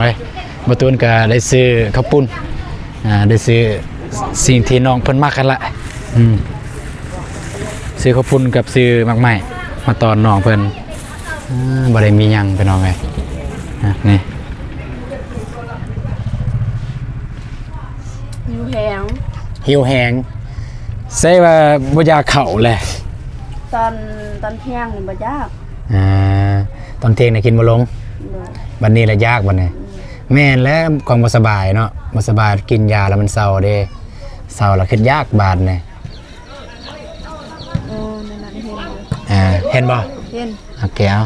ไปบตูนก็ได้ซื้อข้าวปุ้นได้ซื้อสิ่งที่น้องเพิ่นมักกันละซื้อข้าวปุ้นกับซื้อมักไม้มาตอนน้องเพิ่นบ่ได้มีหยังไปน้องไงนี่หิวแหงหิวแหงใส่ว่าบ่อยากเข้าแหละตอนเที่ยงนี่บ่ยากตอนเที่ยงน่ะกินบ่ลงบัดนี้ละยากบัดนี้แม่นแล้วของบ่สบายเนาะบ่สบายกินยาแล้วมันเศร้าเด้เศร้าแล้วคิดยากบาดนี่นั่นเห็นเห็นบ่เห็นโอเคเอา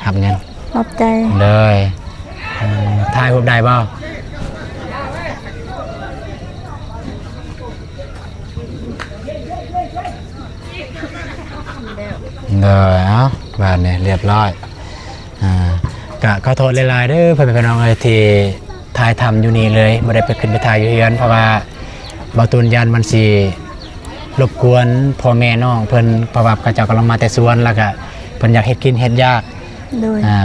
หับเงินขอบใจเลยถ่ายรูปได้บ่เลยเอาบาดนี่เรียบร้อยก็ขอโทษหลายๆเด้อเพื่อนๆน้องๆที่ถ่ายทำอยู่นี่เลยไม่ได้ไปขึ้นไปถ่ายอยู่เฮือนเพราะว่าบตูนยันมันสิรบกวนพ่อแม่น้องเพิ่นเพราะว่าเขาเจ้ากำลังมาแต่สวนแล้วก็เพิ่นอยากเฮ็ดกินเฮ็ดยาก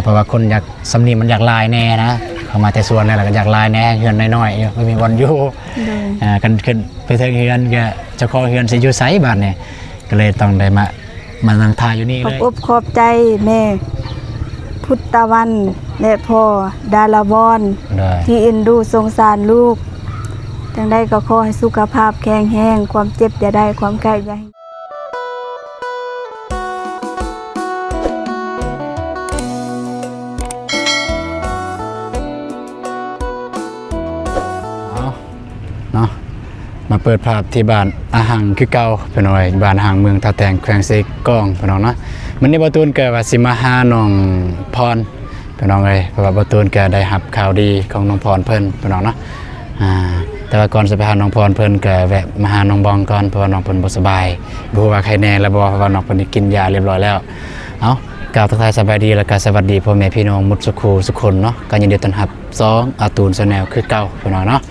เพราะว่าคนอยากสำนีมันอยากลายแน่นะเขามาแต่สวนนี่แหละก็อยากลายแน่เฮือนน้อยๆไม่มีวันอยู่กันขึ้นไปเทิงเฮือนก็เจ้าของเฮือนสิอยู่ไสบัดนี่ก็เลยต้องได้มานั่งถ่ายอยู่นี่เลยขอบใจแม่พุทธวันและพ่อดาราบอนที่เอ็นดูสงสารลูกจังได้ก็ขอให้สุขภาพแข็งแรงความเจ็บอย่าได้ความไข้อย่าให้เนาะมาเปิดภาพที่บ้านอาหังคือเก่าเพิ่นว่าบ้านอาหังเมืองท่าแตงแขวงไสกองเพิ่นเนาะมื้อนี้บ่ตูนก็ว่าสิมาหาน้องพรเพิ่นเอ้ยเพราะว่าบ่ตูนก็ได้รับข่าวดีของน้องพรเพิ่นเนาะแต่ว่าก่อนจะไปหาน้องพรเพิ่นก็แวะมาหาน้องบองก่อนเพราะว่าน้องเพิ่นบ่สบายบ่ฮู้ว่าใครแน่แล้วบ่เพราะว่าน้องเพิ่นได้กินยาเรียบร้อยแล้วเอ้ากล่าวทักทายสบายดีแล้วก็สวัสดีพ่อแม่พี่น้องหมดทุกคนเนาะก็ยินดีต้อนรับ2อาตูน Channel คือเก่าเพิ่นเนาะ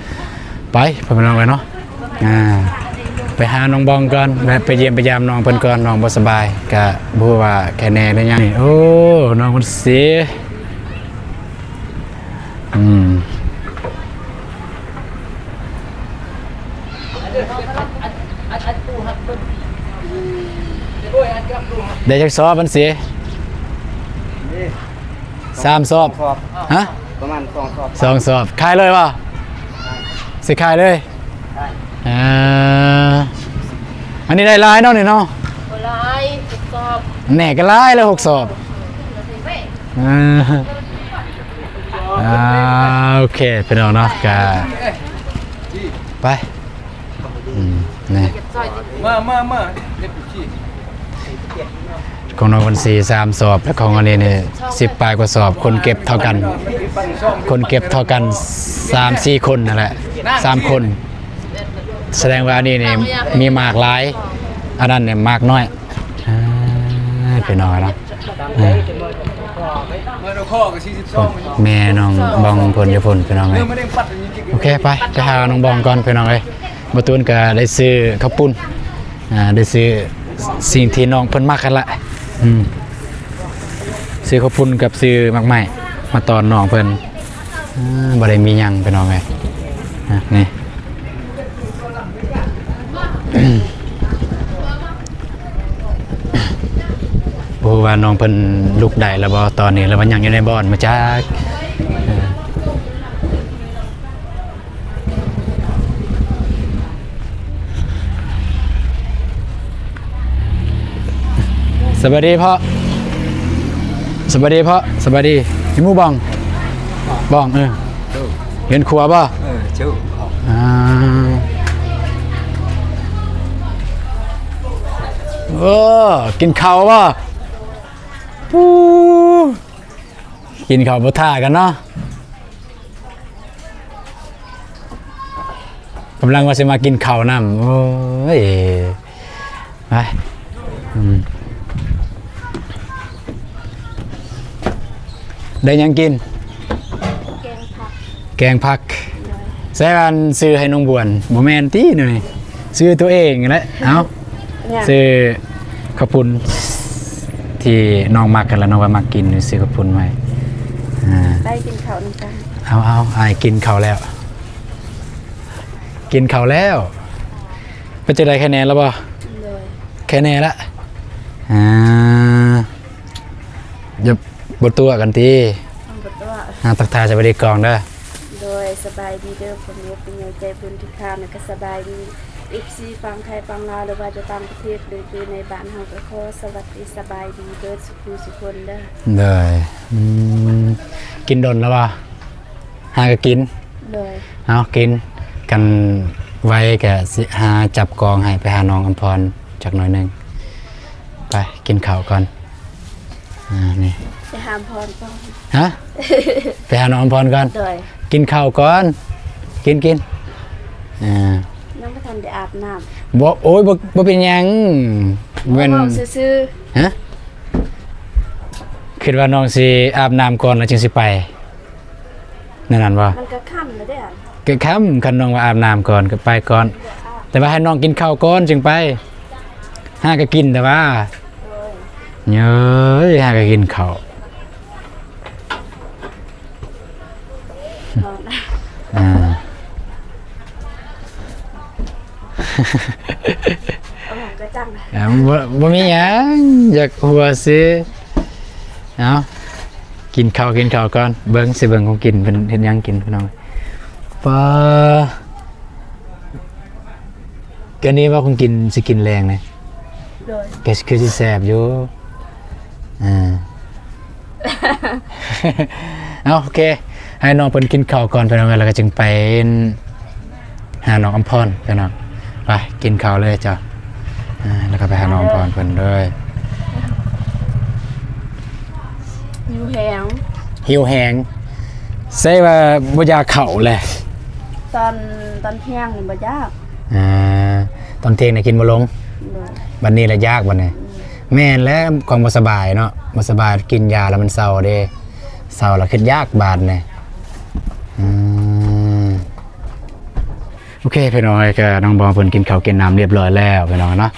ไปเพิ่นน้องเอ้ยเนาะไปหาน้องบองก่อนไปเยี่ยมไปยามน้องเพิ่นก่อนน้องบ่สบายก็บ่ฮู้ว่าแค่แน่หรือยังนี่โอ้น้องเพิ่นเสียได้จักสอบมันสิ3 สอบฮะประมาณ2 สอบขายเลยป่ะสิขายเลยอันนี้ได้ลายเนาะนี่เนาะลาย6 สอบแหน่ก็ลายแล้ว6 สอบโอเคพี่น้องเนาะก็ไปนี่มาเด็กขี้ของน้องคน3 สอบแล้วของอันนี้นี่10 ปลายกว่าสอบคนเก็บเท่ากัน3-4 คนนั่นแหละ3 คนแสดงว่านี่มีมากหลายอันนั้นเนี่ยมากน้อยพี่น้องเนาะแม่น้องบองพลยพลพี่น้องเลยโอเคไปหาน้องบองก่อนพี่น้องเลยบตูนก็ได้ซื้อข้าวปุ้นได้ซื้อสิ่งที่น้องเพิ่นมักกันละซื้อข้าวปุ้นกับซื้อมักไม้มาตอนน้องเพิ่นบ่ได้มีหยังพี่น้องเลยนี่โอ้ว่าน้องเพิ่นลุกได้แล้วบ่ตอนนี้แล้วมันยังอยู่ในบ่อนมาจักสวัสดีพ่อสวัสดีพ่อสวัสดีพี่มูบองเห็นครัวป่ะชื่อกินข้าวป่ะกินข้าวบดท่ากันเนาะกำลังว่าจะมากินข้าวน้ำโอ้ยไปได้ยังกินแกงผักใส่กันซื้อให้น้องบวนบ่แม่นตี้หน่อยซื้อตัวเองแหละเอาซื้อข้าวปุ้นที่น้องมักกันแล้วน้องว่ามักกินซื้อข้าวปุ้นไว้ได้กินข้าวน้ำกัน เอาอ้ายกินข้าวแล้วกินข้าวแล้วเป็นจะได้คะแนนแล้วบ่ เลย คะแนนละอย่าบดตัวกันที ต้องกดตัว ตักทายจะไปดีกองเด้อ โดยสบายดีเด้อผมรู้เป็นใจบุญทุกท่านก็สบายดีFC ฟังไทยฟังลาวหรือว่าจะต่างประเทศหรืออยู่ในบ้านเฮาก็ขอสวัสดีสบายดีเด้อสุขคนเด้อ เลยกินดนแล้วบ่หาก็กิน เลย เอากินกันไว้แกสิหาจับกองให้ไปหาน้องอำพรจากหน่อยหนึงไปกินข้าวก่อนนี่ ไปหามพรก่อน ฮะ ไปหาน้องอำพรก่อน เลย กินข้าวก่อนกินน้องก็ทันได้อาบน้ำ บ่โอ้ยบ่เป็นหยังเว้น ว้าซื่อ ฮะคิดว่าน้องสิอาบน้ำก่อนแล้วจึงสิไปนั่นบ่ ๆมันก็ค่ำแล้วเด้อ ก็ค่ำคันน้องว่าอาบน้ำก่อนก็ไปก่อน แต่ว่าให้น้องกินข้าวก่อนจึงไปห้าก็กินแต่ว่าเย้ยห้าก็กินข้าว นอน อ่า เอาหลังก็จัง บ่มีหยังอยากหัวสิเอากินข้าวก่อนเบิ่งสิเบิ่งของกินเป็นเฮ็ดหยังกินพี่น้องปลาแกนี้ว่าของกินสิกินแรงเลย โดย แกคือสิแซ่บอยู่เอาโอเคให้น้องเพิ่นกินข้าวก่อนพี่น้องแล้วก็จึงไปหาน้องอำพรพี่น้องไปกินข้าวเลยจ้ะแล้วก็ไปหาน้องอำพรเพิ่นเลย อยู่แหง หิวแหงใส่ว่าบ่อยากเข้าแหละ ตอนเที่ยงนี่บ่ยาก ตอนเที่ยงน่ะกินบ่ลง โดย บัดนี้ละยากบัดนี้แม่นแล้วความบ่สบายเนาะบ่สบายกินยาแล้วมันเศร้าเด้เศร้าแล้วคิดยากบาดนี่โอเคพี่น้อยก็น้องบอมเพิ่นกินข้าวกินน้ำเรียบร้อยแล้วพี่น้องเนาะ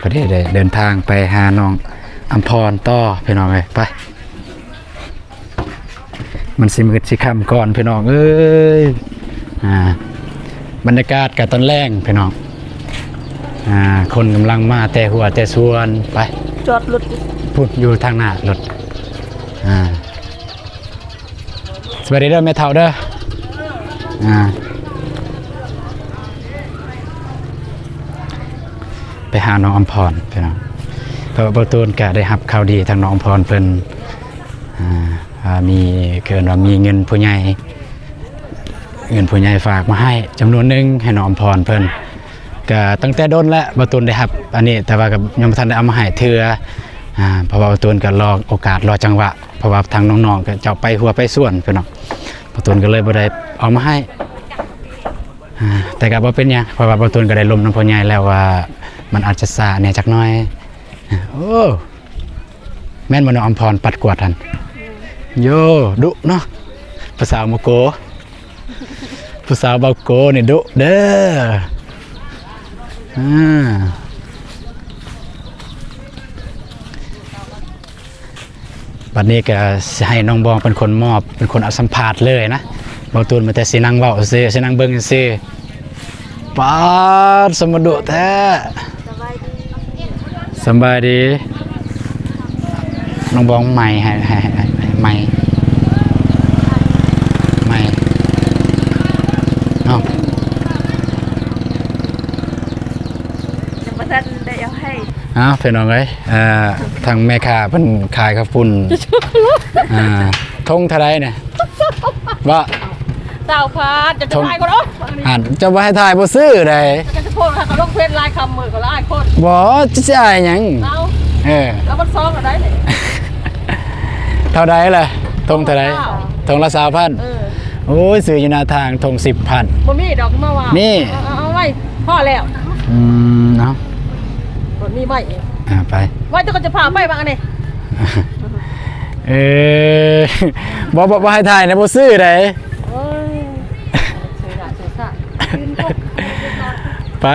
พอดีได้เดินทางไปหาน้องอำพรต่อพี่น้องเอ้ยไปมันสิมืดสิค่ำก่อนพี่น้องเอ้ยบรรยากาศกับตอนแรงพี่น้องคนกำลังมาแต่หัวแต่ส่วนไป จอดรถ พูดอยู่ทางหน้ารถสวัสดีเด้อแม่เฒ่าเด้อไปหาน้องอำพรพี่น้องเพราะประตูนก็ได้รับข่าวดีทางน้องอำพรเพิ่นมีเกินว่ามีเงินผู้ใหญ่ฝากมาให้จำนวนหนึงให้น้องอำพรเพิ่นก็ตั้งแต่โดนแล้วประตูนได้รับอันนี้แต่ว่าก็ยังบ่ทันได้เอามาให้เทื่อเพราะว่าประตูนก็รอโอกาสรอจังหวะเพราะว่าทางน้องๆก็จะไปหัวไปส่วนพี่น้องประตูนก็เลยบ่ได้เอามาให้แต่ก็บ่เป็นหยังเพราะว่าประตูนก็ได้ล้มน้ำพ่อใหญ่แล้วว่ามันอาจจะซ่าแหน่จักหน่อยโอ้แม่นบ่น้องอำพรปัดกวาดหั่นโยดุเนาะภาษาโมโกภาษาบาโกนี่ดุเด้อบัดนี้ก็สิให้น้องบองเป็นคนมอบเป็นคนเอาสัมภาษณ์เลยนะบ่ตูนมาแต่สินั่งเว้าซื่อสินั่งเบิ่งซื่อปาดสมดุแท้สบายดีน้องบองใหม่ให้ใหม่เอ้า ยังบ่ทันได้เอาให้ พี่น้องเอ้ยทางแม่ค้าเพิ่นขายข้าวปุ้นทงเท่าไรเนี่ยว่า เจ้าค่ะจะถ่ายก็เนาะ จะบ่ให้ถ่ายบ่ซื้อได้ จะโทษค่ะก็ต้องเพชรลายคำมือก็ลายคน บ่จะสิอายหยัง เอา แล้ว มันซ้อมอะไรเนี่ย เท่าใดล่ะทงเท่าไรทงละ 2,000โอ้ยซื้ออยู่หน้าทางทง 10,000 บ่มีดอกมาว่า นี่ เอาไว้พ่อแล้ว เนาะ บ่มีไว้ ไป ไว้จะก็จะพาไปบ้างอันนี้ บ่ให้ถ่ายนะบ่ซื้อได้ เอ้ยเสียดายเสียดาย ไป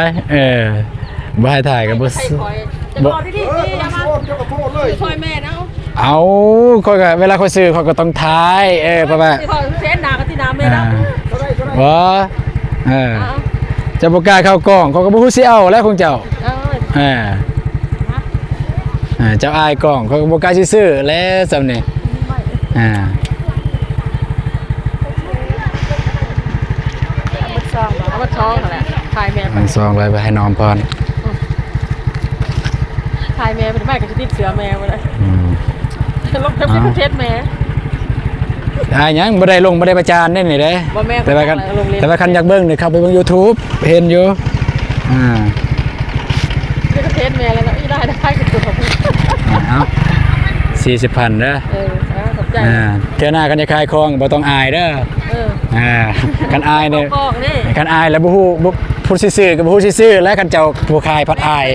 บ่ให้ถ่ายก็บ่ ใคร ซื้อ คอยจะรอที่นี่อย่ามาคอยแม่นะ เอาค่อยก็เวลาค่อยซื้อค่อยก็ต้องถ่ายเพราะว่า ที่เขาเสียหนากันที่ ามแม่รับ ว้าเออเจะบ่กล้าเข้ากล้องเขาก็บ่ฮู้สิเอาแล้วของเจ้า เอา เจ้าอายกล้องเขาก็บ่กล้าสิซื้อแล้วซำนี่อ่า เอามาช้องนั่นแหละถ่ายแม่ไป มันซองไว้ไปให้น้องพร ถ่ายแม่เป็นแม่ก็จะติดเสือแม่ไปเลย อืม ลงเทปแม่ อายหยังบ่ได้ลงบ่ได้ประจานนี่นี่เด้ บ่แม่ แต่ว่าคัน โรงเรียน แต่ว่าคันอยากเบิ่งนี่เข้าไปเบิ่ง YouTube เห็นอยู่อ่า คือเทปแม่แล้วนะได้กับตัวผม เอ้า40,000เด้อ ขอบใจ เทื่อหน้ากันจะขายของบ่ต้องอายเด้อกันอายเนี่ย กองนี่ กันอายแล้วบ่ฮู้บ่พูดซื่อๆก็บ่ฮู้ซื่อๆแล้วกันเจ้าผู้ขายพัดอาย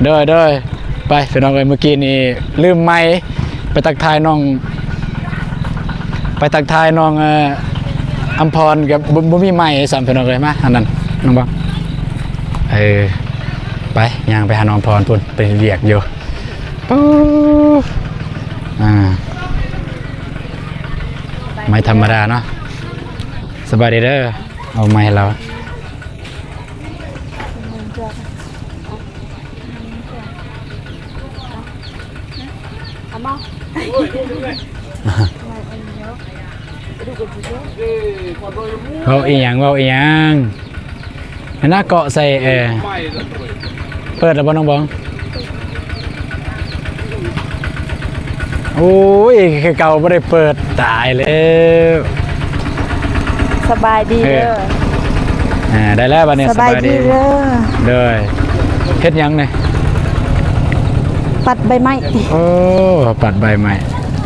เด้อไปพี่น้องเอ้ยเมื่อกี้นี่ลืมไมค์ไปทักทายน้องอัมพรกับบ่มีไมค์สามพี่น้องเอ้ยมาอันนั้นน้องบ่ไปย่างไปหาน้องพรพุ่นไปเรียกอยู่ปุ๊บไม่ธรรมดาเนาะสบายดีเด้อเอาไม้ให้เราเอาอีหยังหน้าเกาะใส่เปิดแล้วบ่น้องบองโอ้ยคือเก่าไม่ได้เปิดตายแล้ว สบายดีเด้อ ได้แล้วบัดนี้ สบายดีเด้อ เด้อเฮ็ดหยังเนี่ย ปัดใบไม้ โอ้ปัดใบใหม่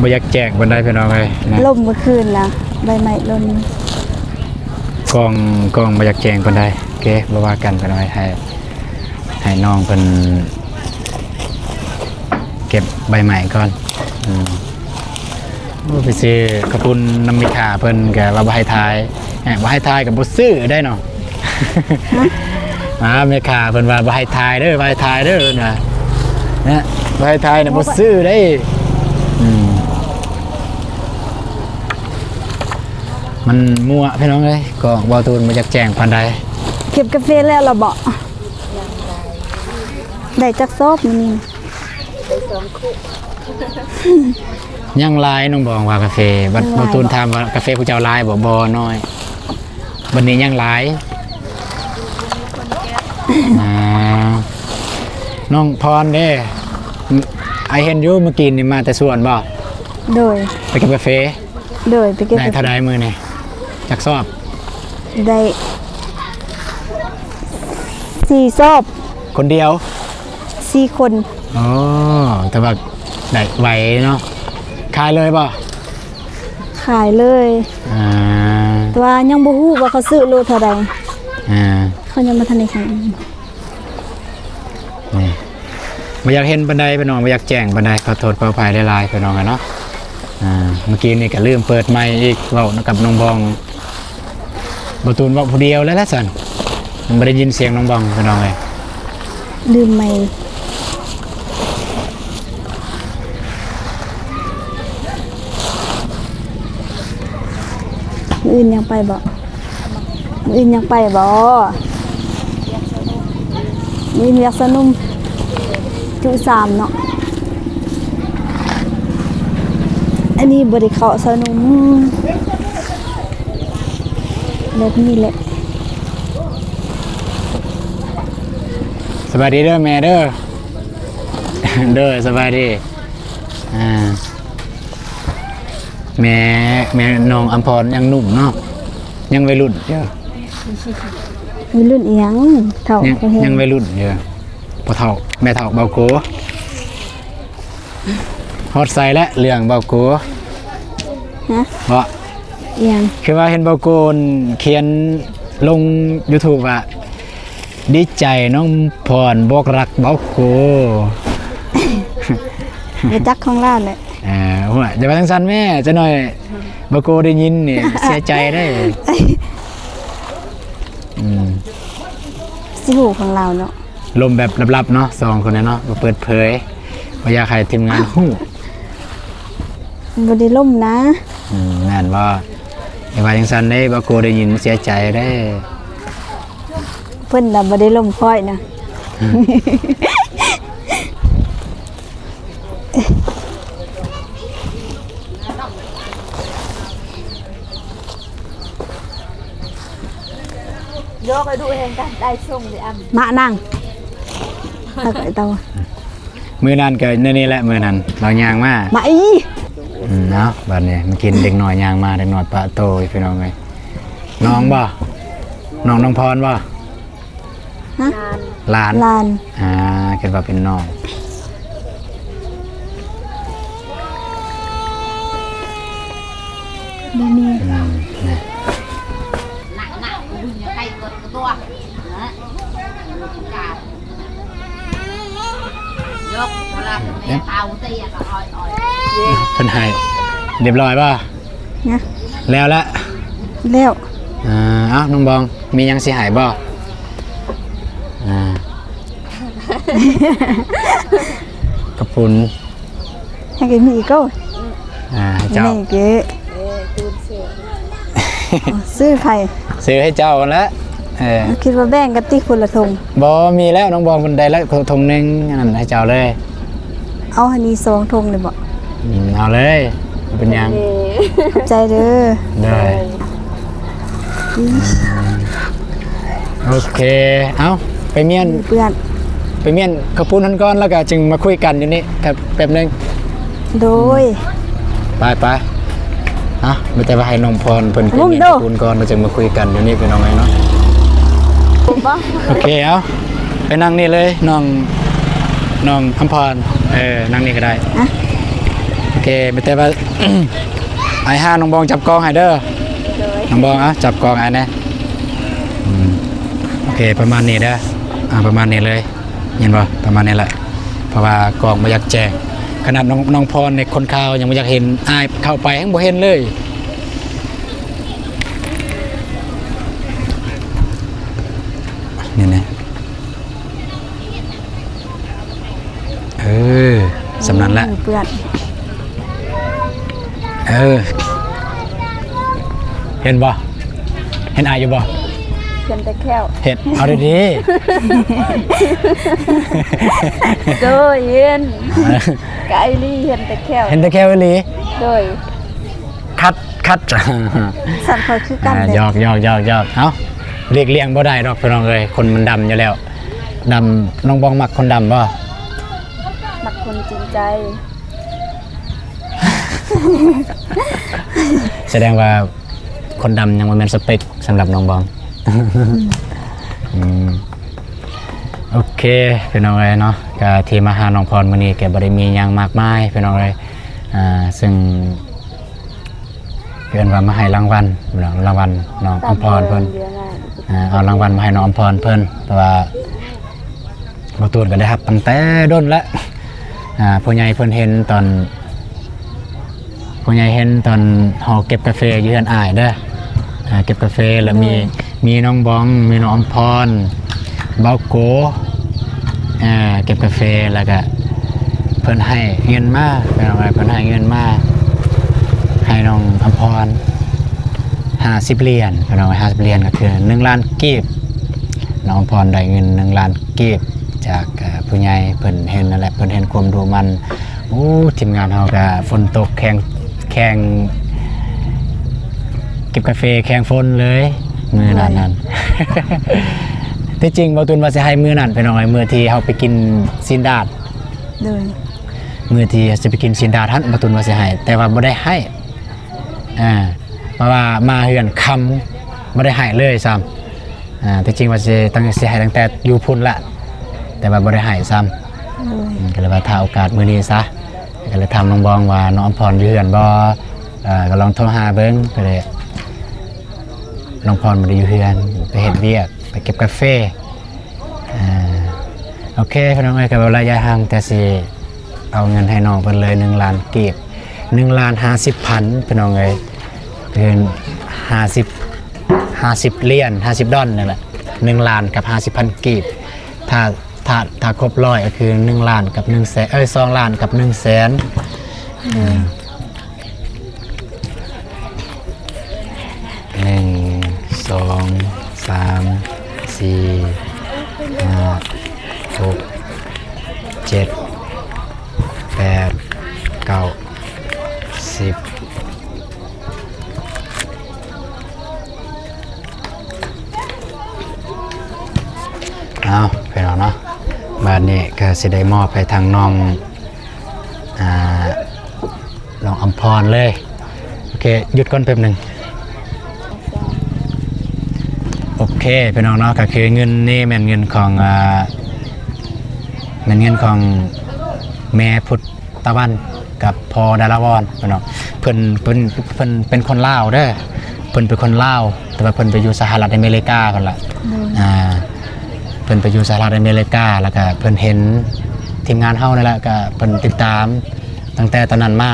บ่อยากแจกบันไดพี่น้องเลยนะ ล่มเมื่อคืนนะใบไม้ล่ม กองบ่อยากแจงบันไดโอเคบ่ว่ากันพี่น้องให้น้องเพิ่นเก็บใบใหม่ก่อนไปซื้อกระปุนน้ำมิคาเพิ่นก็ว่าบ่ให้ทายบ่ให้ทายก็บ่ซื้อได้เนาะเมคาเพิ่นว่าบ่ให้ทายเด้อบ่ให้ทายเด้อนะเนี่ยบ่ให้ทายน่ะบ่ซื้อได้มันมั่วพี่น้องเอ้ยก็บ่ตูนบ่อยากแจ้งปานใด เก็บกาแฟแล้วเราบอกได้จักซอบมันนี่ ยังลายน้องบอกว่ากาแฟบ่ตูนถามว่ากาแฟผู้เจ้าลายบ่น้อยบัดนี้ยังลายน้องพรเด้ไอเห็นอยู่เมื่อกี้นี่มาแต่สวนบ่ โดย ไปเก็บกาแฟ โดยไปเก็บ ได้เท่าใดมื้อนี่จักสอบ ได้4ซอบ คนเดียว 4 คน อ๋อแต่ว่าได้ไหวเนาะขายเลยบ่ ขายเลยแต่ว่ายังบ่ฮู้ว่าเขาซื้อโลเท่าใดเขายังบ่ทันได้ขาย นี่บ่อยากเห็นบันไดไปน้องบ่อยากแจ้งบันไดขอโทษขออภัยหลายๆไปน้องกันเนาะเมื่อกี้นี่ก็ลืมเปิดไมค์อีกเว้ากับน้องบองบ่ตูนเว้าผู้เดียวแล้วล่ะซั่นมันบ่ได้ยินเสียงน้องบองไปน้องเอ้ย ลืมไม่มื้ออื่นยังไปบ่มื้ออื่นยังไปบ่มื้อนี้อยากสนุมจุ3เนาะอันนี้บ่ได้เข้าสนุมแบบนี้แหละ สบายดีเด้อแม่เด้อ เด้อสบายดีแม่น้องอัมพรยังหนุ่มเนาะยังวัยรุ่นเด้อ มีรุ่นอีหยังเท่า ยังวัยรุ่นเด้อบ่เฒ่าแม่เฒ่าเบาโกฮอดใส่และเรื่องเบาโก ฮะ เพราะ อีหยัง คือว่าเห็นเบาโกนเขียนลง YouTube ว่าดีใจน้องพรบอกรักเบาโก รู้จักของลาวแหละ หัวจะไปทางซันแม่จะหน่อยบาโกได้ยินนี่ เสียใจได้ สิหูของเราเนาะ ลมแบบลับๆเนาะสองคนนี้เนาะบ่เปิดเผยบ่อยากให้ทีมงานฮู้ บ่ได้ล่มนะ แม่นว่าไอ้ว่าจังซั่นได้บ่โกได้ยินเสียใจได้ เพิ่นน่ะบ่ได้ล่มค่อยนะยกไปดูเห็นกันได้ส่งดิอันมานั่งตะไคร้เตา มื้อนั้นก็นี่แหละมื้อนั้นเราย่างมา มาอี เนาะบัดนี้มากินเด็กน้อยย่างมาเด็กน้อยปะโตอีพี่น้องเอ้ยน้องบ่น้องพรบ่ ฮะ หลาน ลาน คิดว่าเป็นน้อง บ่มี นะ เพิ่นให้เรียบร้อยป่ะ นะ แล้วละ แล้ว เอ้าน้องบองมียังสิหายบ่กระปุน ให้กินมีอีกก็ ให้เจ้า นี่เก๋ซื้อไข่ ซื้อให้เจ้ากันแล้ว คิดว่าแบ่งกันติคนละทง บ่มีแล้วน้องบองมันได้แล้วทงหนึงนั่นให้เจ้าเลย เอาอันนี้2ทงเลยบ่ เอาเลยเป็นยัง ขอบใจเด้อ ได้โอเคเอาไปเมียน เพื่อน ไปเมียนกระปุนนั้นก่อนแล้วก็จึงมาคุยกันอยู่นี่ครับแป๊บนึง โดย ไปไม่แต่ว่าให้น้องพรเพิ่นกิน มุ่ง เมียน โด กระปุนก่อนเราจึงมาคุยกันอยู่นี่เป็นน้องไงเนาะโอเคเอาไปนั่งนี่เลยน้องอัมพรนั่งนี่ก็ได้โอเคไม่แต่ว่า ไอ้ห้าน้องบองจับกองให้เด้อน้องบองจับกองไอ้นะโอเคประมาณนี้เด้อประมาณนี้เลยเห็นป่ะประมาณนี้แหละเพราะว่ากองไม่อยากแจ้งขนาดน้องพรในคนข่าวยังไม่อยากเห็นอายเข้าไปยังบ่เห็นเลยนี่นะสำนันละ เพื่อน เห็นบ่เห็นอายอยู่บ่ เพื่อนแต่แค่ว เห็นเอาดี โดยเย็นไกลี่เห็นแต่แค่ว เห็นแต่แค่วิลี โดย คัด สัตว์คอยคือกันเลย หยอกเอาเรียงบ่ได้ดอกพี่น้องเอ้ยคนมันดำอยู่แล้วดำน้องบองมักคนดำบ่ มักคนจริงใจ แสดงว่าคนดำยังบ่แม่นสเปคสำหรับน้องบอง โอเคพี่น้องเอ้ยเนาะก็ที่มาหาน้องพรมื้อนี้แกบ่ได้มีหยังมากมายพี่น้องเอ้ยซึ่งเพิ่นว่ามาให้รางวัลน้องอมพรเพิ่นเอารางวัลมาให้น้องอมพรเพิ่นเพราะว่าบ่ตูนก็ได้รับตั้งแต่ดนแล้วผู้ใหญ่เพิ่นเห็นตอนเฮาเก็บกาแฟอยู่เฮือนอ้ายเด้อเก็บกาแฟแล้วมีน้องบองมีน้องอมพรเบาโกเก็บกาแฟแล้วก็เพิ่นให้เงินมาเป็นอะไรเพิ่นให้เงินมาให้น้องอมพร50เหรียญเป็นอะไร50เหรียญก็คือ1ล้านกีบน้องอมพรได้เงิน1ล้านกีบจากผู้ใหญ่เพิ่นเห็นนั่นแหละเพิ่นเห็นความดูมันโอ้ทีมงานเฮาก็ฝนตกแข่งเก็บกาแฟแข่งฝนเลยมื้อนั้น ที่จริงบ่ตุนว่าสิให้มื้อนั้นไปหน่อยมื้อที่เฮาไปกินซินดาด โดย มื้อที่สิไปกินซินดาดหั่นบ่ตุนว่าสิให้แต่ว่าบ่ได้ให้เพราะว่ามาเฮือนค่ำบ่ได้ให้เลยซ้ำที่จริงว่าสิให้ตั้งแต่อยู่พุ่นละแต่ว่าบ่ได้ให้ซ้ำก็เลยว่าถ้าโอกาสมื้อนี้ซะก็เลยถามน้องบองว่าน้องอมพรอยู่เฮือนบ่ก็ลองโทรหาเบิ่งก็เลยน้องพรบ่ได้อยู่เฮือนไปเฮ็ดเวียกไปเก็บกาแฟโอเคพี่น้องเอ้ยกับระยะห่างแต่สิเอาเงินให้น้องเพิ่นเลย1ล้านกีบ1,50,000พี่น้องเอ้ยคือ50เหรียญ50ดอลนั่นแหละ1ล้านกับ50,000กีบถ้าครบ100ก็คือ1ล้านกับ100,000 2ล้านกับ100,000 3 4 5 6 7 8 9 10เอาไปแล้วเนาะบ้านนี้ก็สิได้มอบให้ทางน้องน้องอำพรเลยโอเคหยุดก่อนแป๊บหนึ่งโอเคพี่น้องเนาะก็คือเงินนี่เป็นเงินของเป็นเงินของแม่พุทธวันกับพอดาราวรพี่น้องเพิ่นเป็นคนลาวเด้อเพิ่นเป็นคนลาวแต่ว่าเพิ่นไปอยู่สหรัฐอเมริกาพุ่นล่ะเพิ่นไปอยู่สหรัฐอเมริกาแล้วก็เพิ่นเห็นทีมงานเฮานั่นแหละก็เพิ่นติดตามตั้งแต่ตอนนั้นมา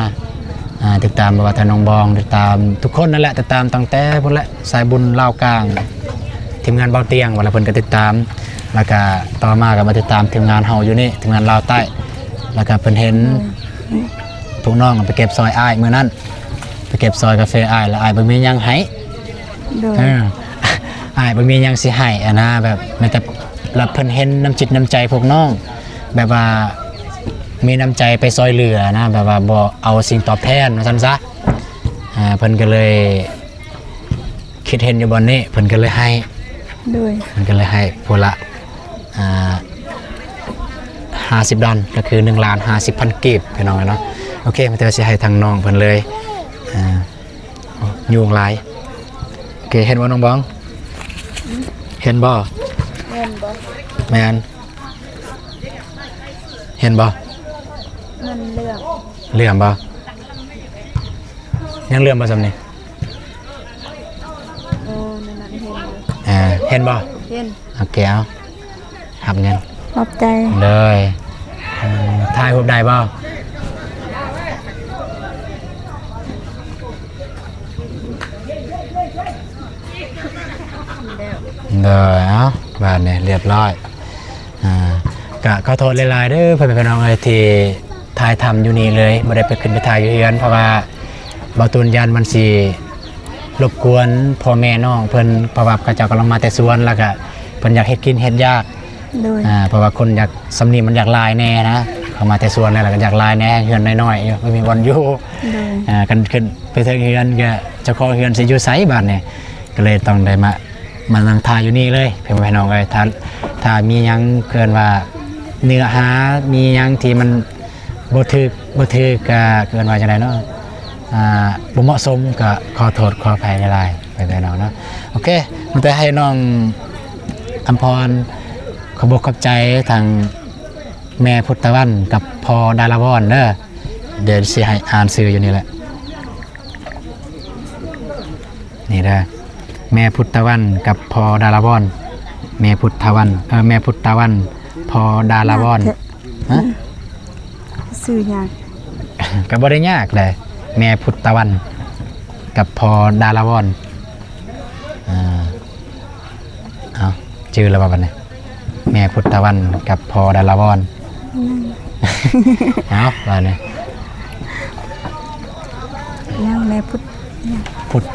ติดตามบ่ว่าทางน้องบองติดตามทุกคนนั่นแหละติดตามตั้งแต่พุ่นแหละสายบุญลาวกลางทีมงานเบาเตียงว่าแล้วเพิ่นก็ติดตามแล้วก็ต่อมาก็มาติดตามทีมงานเฮาอยู่นี่ทีมงานลาวใต้แล้วก็เพิ่นเห็นพวกน้องไปเก็บซอยอ้ายมื้อนั้นไปเก็บซอยกาแฟอ้ายแล้วอ้ายบ่มีหยังให้อ้ายบ่มีหยังสิให้นะแบบแม้แต่รับเพิ่นเห็นน้ำจิตน้ำใจพวกน้องแบบว่ามีน้ำใจไปซอยเหลือนะแบบว่าบ่เอาสิ่งตอบแทนว่าซั่นซะเพิ่นก็เลยคิดเห็นอยู่บนนี้เพิ่นก็เลยให้มันก็เลยให้ผู้ละ$50ก็คือ$1,50,000กีบพี่น้องเนาะโอเคมันจะสิให้ทางน้องเพิ่นเลยยุงหลายโอเคเห็นบ่น้องบ้องเห็นบ่แม่นเห็นบ่มันเหลื่อมบ่ยังเหลื่อมบ่ซำนี่เห็นบ่เห็นโอเคเอาหับเงินขอบใจเลยถ่ายรูปได้บ่เลยเอาบ้านเนี่ยเรียบร้อยก็ขอโทษหลายๆเด้อเพื่อนพี่น้องเอ้ยที่ถ่ายทำอยู่นี่เลยไม่ได้ไปขึ้นไปถ่ายอยู่เฮือนเพราะว่าบ่ตูนยันมันสิรบกวนพ่อแม่น้องเพิ่นเพราะว่าเขาเจ้ากำลังมาแต่สวนแล้วก็เพิ่นอยากเฮ็ดกินเฮ็ดยากเพราะว่าคนอยากสำนีมันอยากลายแน่นะเขามาแต่สวนแล้วก็อยากลายแน่เฮือนน้อยๆไม่มีวันอยู่กันขึ้นไปเทิงเฮือนก็เจ้าของเฮือนสิอยู่ไสบ้านเนี่ยก็เลยต้องได้มานั่งถ่ายอยู่นี่เลยเพื่อนพี่น้องเอ้ยถ้ามีหยังเกินว่าเนื้อหามีหยังที่มันบ่ถูกก็เกินว่าจังได๋เนาะบ่เหมาะสมก็ขอโทษขออภัยหลายๆไปพี่น้องเนาะโอเคมันจะให้น้องอำพรขอบอกขอบใจทางแม่พุทธวันกับพ่อดาราวรเด้อเดี๋ยวสิให้อ่านชื่ออยู่นี่แหละนี่เด้อแม่พุทธวันกับพ่อดาราวรแม่พุทธวันแม่พุทธวันพ่อดาราวรฮะชื่อยากก็บ่ได้ยากเลยแม่พุทธวันกับพ่อดาราวรเอาชื่อแล้วบัดนี้แม่พุทธวันกับพ่อดาราวรเอาบัดนี้ยังแม่พุท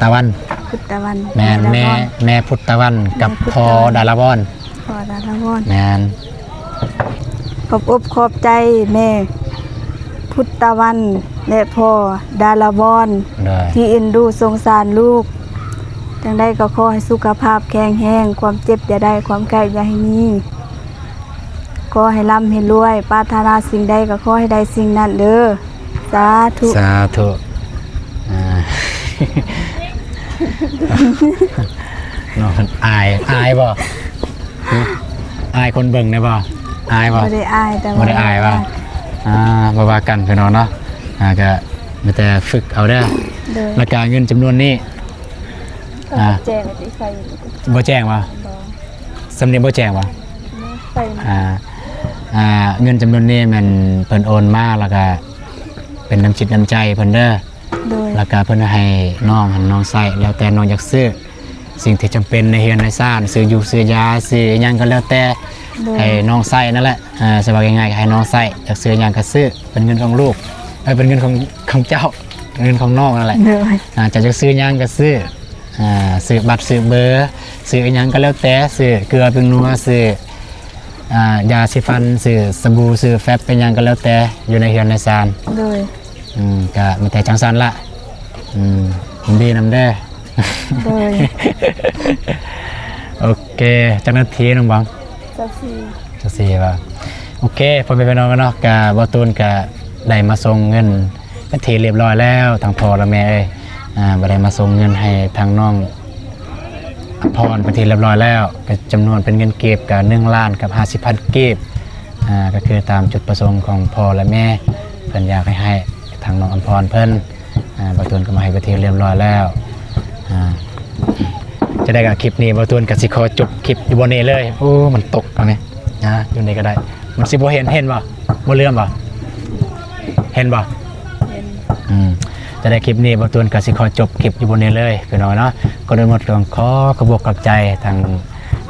ธวันแม่พุทธวันกับพ่อดาราวรแม่นขอบอกขอบใจแม่พุทธวันและพ่อดาราวรที่เอ็นดูสงสารลูกจังได้ก็ขอให้สุขภาพแข็งแรงความเจ็บอย่าได้ความไข้อย่าให้มีขอให้ร่ำให้รวยปรารถนาสิ่งใดก็ขอให้ได้สิ่งนั้นเด้อสาธุน้องอายบ่อายคนเบิ่งได้บ่อายบ่บ่ได้อายแต่บ่ได้อายบ่บ่ว่ากันพี่น้องเนาะก็มีแต่ฝึกเอาเด้อแล้วก็เงินจำนวนนี้แจ้งสิใส่บ่แจ้งบ่สำเนียงบ่แจ้งบ่ใส่เงินจำนวนนี้มันเพิ่นโอนมาแล้วก็เป็นน้ำจิตน้ำใจเพิ่นเด้อแล้วก็เพิ่นให้น้องใส่แล้วแต่น้องอยากซื้อสิ่งที่จำเป็นในเฮือนในซ่านซื้ออยู่ซื้อยาซื้อหยังก็แล้วแต่ให้น้องใส่นั่นแหละสบายง่ายๆให้น้องใส่อยากซื้อหยังก็ซื้อเป็นเงินของลูกเป็นเงินของเจ้าเงินของน้องนั่นแหละจะซื้อหยังก็ซื้อ ซื้อบัตรซื้อเบอร์ซื้ออิหยังก็แล้วแต่ซื้อเกลือเป็นนัวซื้อยาสีฟันซื้อสบู่ซื้อแฟบเป็นหยังก็แล้วแต่อยู่ในเฮือนในซาน โดย ก็มีแต่จังซันละมันดีนำเด้อ โดย โอเคจักนาทีน้องบัง จักสี จักสี่ป่ะโอเคพอไปน้องกันเนาะกะบ่ตูนกะได้มาส่งเงินเป็นทีเรียบร้อยแล้วทางพ่อและแม่เอ้ยบ่ได้มาส่งเงินให้ทางน้องพรเป็นทีเรียบร้อยแล้วก็จำนวนเป็นเงินเก็บกับ1 ล้านกับ50,000เก็บก็คือตามจุดประสงค์ของพ่อและแม่เพิ่นอยากให้ทางน้องอำพรเพิ่นบ่ตูนก็มาให้เป็นทีเรียบร้อยแล้วจะได้กับคลิปนี้บ่ตูนกับสิขอจบคลิปอยู่บนนี้เลยโอ้มันตกเอาเนี่ยอยู่นี่ก็ได้มันสิบ่เห็นบ่บ่เลื่อมบ่เห็นบ่ เห็น จะได้คลิปนี้บ่ตูนกับสิขอจบคลิปอยู่บนนี้เลยพี่น้องเนาะก็โดยหมดของขอกระบอกกับใจทาง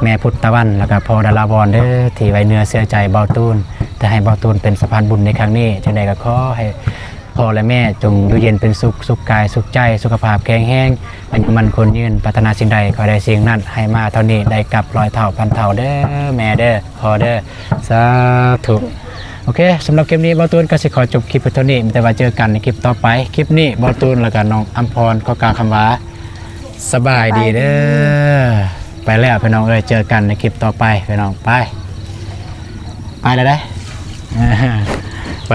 แม่พุทธตะวันแล้วก็พ่อดาราวรเด้อที่ไว้เนื้อเสื้อใจเบาตูนแต่ให้เบาตูนเป็นสะพานบุญในครั้งนี้จังไดก็ขอให้พ่อและแม่จงอยู่เย็นเป็นสุขสุขกายสุขใจสุขภาพแข็งแรงอายุมันคนยืนปรารถนาสิ่งใดขอได้สิ่งนั้นให้มาเท่านี้ได้กลับ100 เท่าพันเท่าเด้อแม่เด้อพ่อเด้อสาธุโอเคสำหรับคลิปนี้เบาตูนก็สิขอจบคลิปไปเท่านี้แต่ว่าเจอกันในคลิปต่อไปคลิปนี้เบาตูนแล้วก็น้องอัมพรก็กล่าวคำว่าสบายดีเด้อไปแล้วพี่น้องเอ้ยเจอกันในคลิปต่อไปพี่น้องไปแล้วได้ ไป